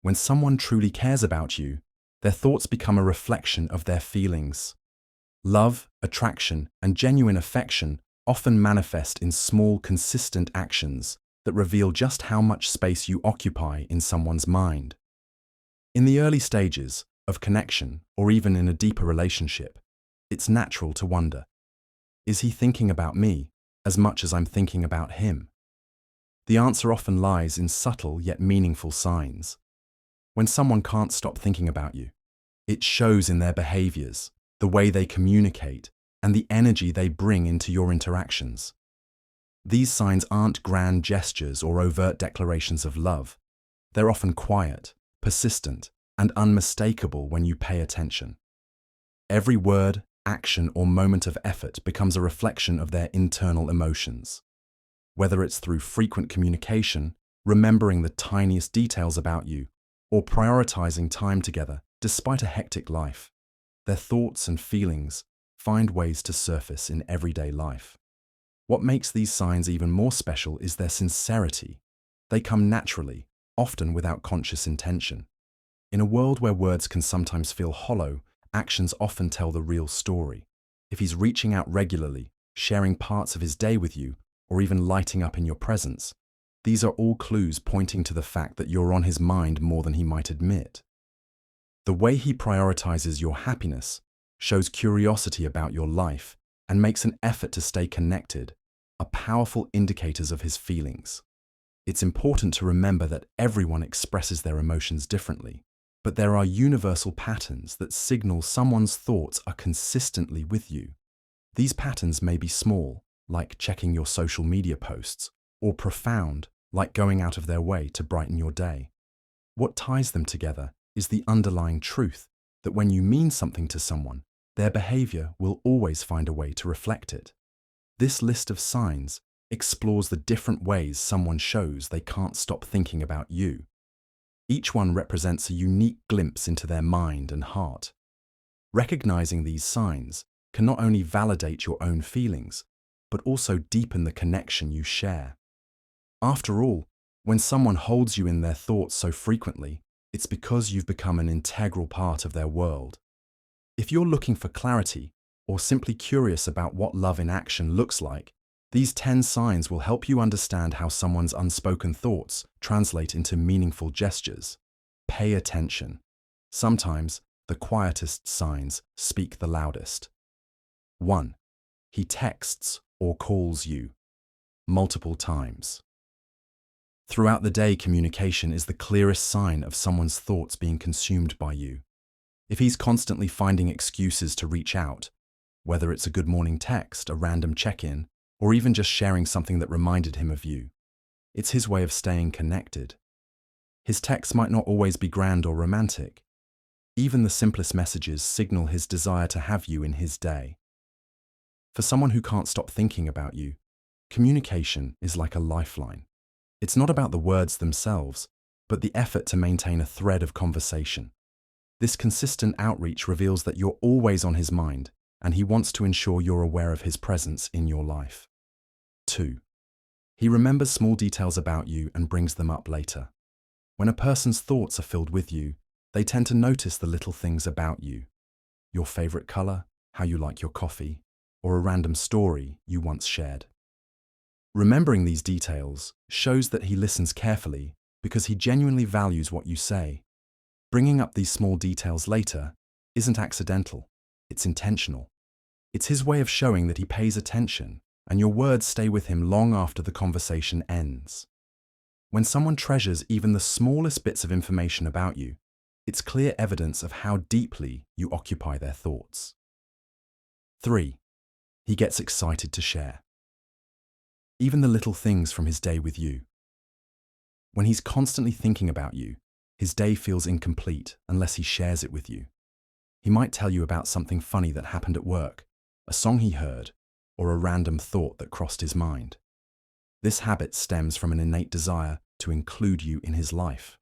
When someone truly cares about you, their thoughts become a reflection of their feelings. Love, attraction, and genuine affection often manifest in small, consistent actions that reveal just how much space you occupy in someone's mind. In the early stages of connection, or even in a deeper relationship, it's natural to wonder, is he thinking about me as much as I'm thinking about him? The answer often lies in subtle yet meaningful signs. When someone can't stop thinking about you, it shows in their behaviors, the way they communicate, and the energy they bring into your interactions. These signs aren't grand gestures or overt declarations of love. They're often quiet, persistent, and unmistakable when you pay attention. Every word, action, or moment of effort becomes a reflection of their internal emotions. Whether it's through frequent communication, remembering the tiniest details about you, or prioritizing time together despite a hectic life, their thoughts and feelings find ways to surface in everyday life. What makes these signs even more special is their sincerity. They come naturally, often without conscious intention. In a world where words can sometimes feel hollow, actions often tell the real story. If he's reaching out regularly, sharing parts of his day with you, or even lighting up in your presence, these are all clues pointing to the fact that you're on his mind more than he might admit. The way he prioritizes your happiness shows curiosity about your life and makes an effort to stay connected are powerful indicators of his feelings. It's important to remember that everyone expresses their emotions differently, but there are universal patterns that signal someone's thoughts are consistently with you. These patterns may be small, like checking your social media posts, or profound, like going out of their way to brighten your day. What ties them together is the underlying truth that when you mean something to someone, their behavior will always find a way to reflect it. This list of signs explores the different ways someone shows they can't stop thinking about you. Each one represents a unique glimpse into their mind and heart. Recognizing these signs can not only validate your own feelings, but also deepen the connection you share. After all, when someone holds you in their thoughts so frequently, it's because you've become an integral part of their world. If you're looking for clarity or simply curious about what love in action looks like, these 10 signs will help you understand how someone's unspoken thoughts translate into meaningful gestures. Pay attention. Sometimes the quietest signs speak the loudest. 1. He texts or calls you multiple times. Throughout the day, communication is the clearest sign of someone's thoughts being consumed by you. If he's constantly finding excuses to reach out, whether it's a good morning text, a random check-in, or even just sharing something that reminded him of you, it's his way of staying connected. His texts might not always be grand or romantic. Even the simplest messages signal his desire to have you in his day. For someone who can't stop thinking about you, communication is like a lifeline. It's not about the words themselves, but the effort to maintain a thread of conversation. This consistent outreach reveals that you're always on his mind, and he wants to ensure you're aware of his presence in your life. 2. He remembers small details about you and brings them up later. When a person's thoughts are filled with you, they tend to notice the little things about you. Your favorite color, how you like your coffee, or a random story you once shared. Remembering these details shows that he listens carefully because he genuinely values what you say. Bringing up these small details later isn't accidental, it's intentional. It's his way of showing that he pays attention, and your words stay with him long after the conversation ends. When someone treasures even the smallest bits of information about you, it's clear evidence of how deeply you occupy their thoughts. 3. He gets excited to share. Even the little things from his day with you. When he's constantly thinking about you, his day feels incomplete unless he shares it with you. He might tell you about something funny that happened at work, a song he heard, or a random thought that crossed his mind. This habit stems from an innate desire to include you in his life.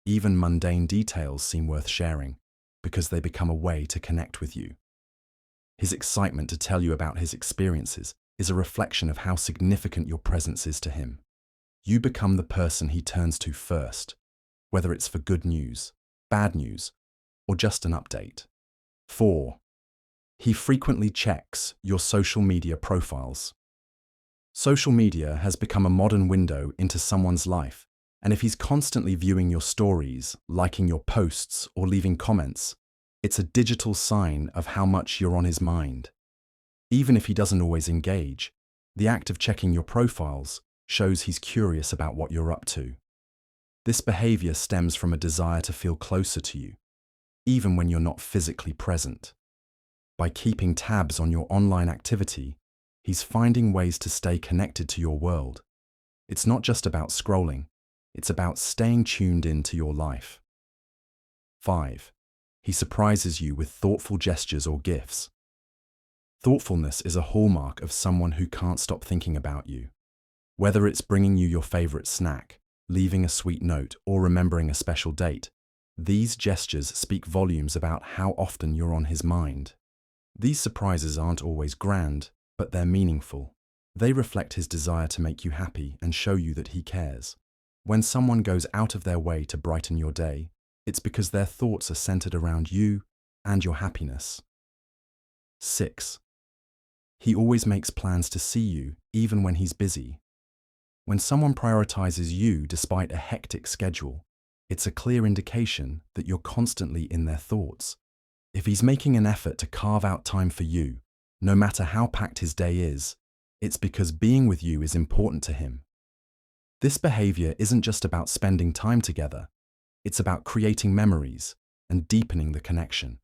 Even mundane details seem worth sharing because they become a way to connect with you. His excitement to tell you about his experiences is a reflection of how significant your presence is to him. You become the person he turns to first, whether it's for good news, bad news, or just an update. 4. He frequently checks your social media profiles. Social media has become a modern window into someone's life, and if he's constantly viewing your stories, liking your posts, or leaving comments, it's a digital sign of how much you're on his mind. Even if he doesn't always engage, the act of checking your profiles shows he's curious about what you're up to. This behavior stems from a desire to feel closer to you, even when you're not physically present. By keeping tabs on your online activity, he's finding ways to stay connected to your world. It's not just about scrolling, it's about staying tuned into your life. 5. He surprises you with thoughtful gestures or gifts. Thoughtfulness is a hallmark of someone who can't stop thinking about you. Whether it's bringing you your favorite snack, leaving a sweet note, or remembering a special date, these gestures speak volumes about how often you're on his mind. These surprises aren't always grand, but they're meaningful. They reflect his desire to make you happy and show you that he cares. When someone goes out of their way to brighten your day, it's because their thoughts are centered around you and your happiness. 6. He always makes plans to see you, even when he's busy. When someone prioritizes you despite a hectic schedule, it's a clear indication that you're constantly in their thoughts. If he's making an effort to carve out time for you, no matter how packed his day is, it's because being with you is important to him. This behavior isn't just about spending time together, it's about creating memories and deepening the connection.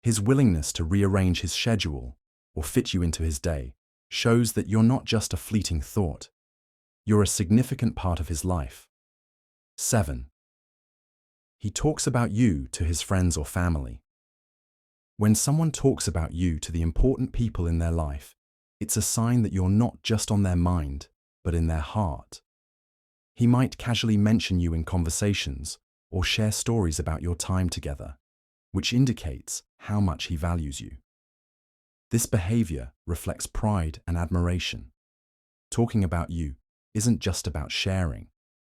His willingness to rearrange his schedule or fit you into his day shows that you're not just a fleeting thought, you're a significant part of his life. 7. He talks about you to his friends or family. When someone talks about you to the important people in their life, it's a sign that you're not just on their mind, but in their heart. He might casually mention you in conversations or share stories about your time together, which indicates how much he values you. This behavior reflects pride and admiration. Talking about you isn't just about sharing,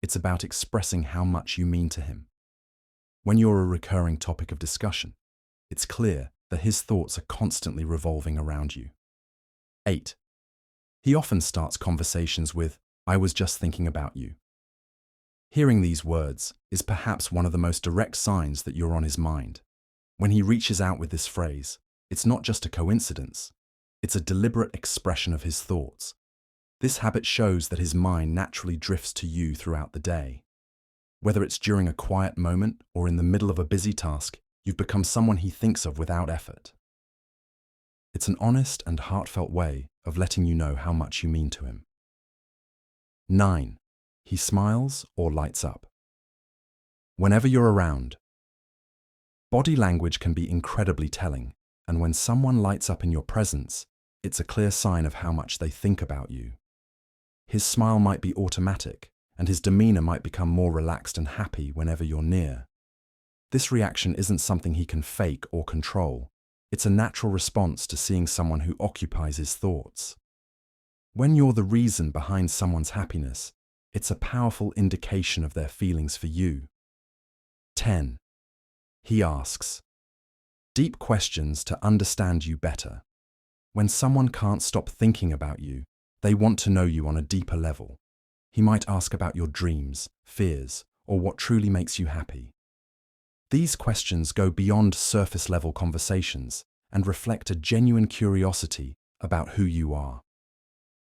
it's about expressing how much you mean to him. When you're a recurring topic of discussion, it's clear that his thoughts are constantly revolving around you. 8. He often starts conversations with, "I was just thinking about you." Hearing these words is perhaps one of the most direct signs that you're on his mind. When he reaches out with this phrase, it's not just a coincidence, it's a deliberate expression of his thoughts. This habit shows that his mind naturally drifts to you throughout the day. Whether it's during a quiet moment or in the middle of a busy task, you've become someone he thinks of without effort. It's an honest and heartfelt way of letting you know how much you mean to him. 9. He smiles or lights up. Whenever you're around, body language can be incredibly telling, and when someone lights up in your presence, it's a clear sign of how much they think about you. His smile might be automatic, and his demeanor might become more relaxed and happy whenever you're near. This reaction isn't something he can fake or control. It's a natural response to seeing someone who occupies his thoughts. When you're the reason behind someone's happiness, it's a powerful indication of their feelings for you. 10. He asks deep questions to understand you better. When someone can't stop thinking about you, they want to know you on a deeper level. He might ask about your dreams, fears, or what truly makes you happy. These questions go beyond surface-level conversations and reflect a genuine curiosity about who you are.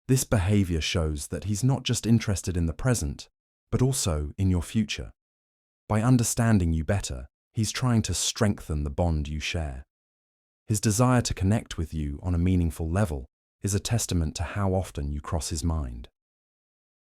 This behavior shows that he's not just interested in the present, but also in your future. By understanding you better, he's trying to strengthen the bond you share. His desire to connect with you on a meaningful level is a testament to how often you cross his mind.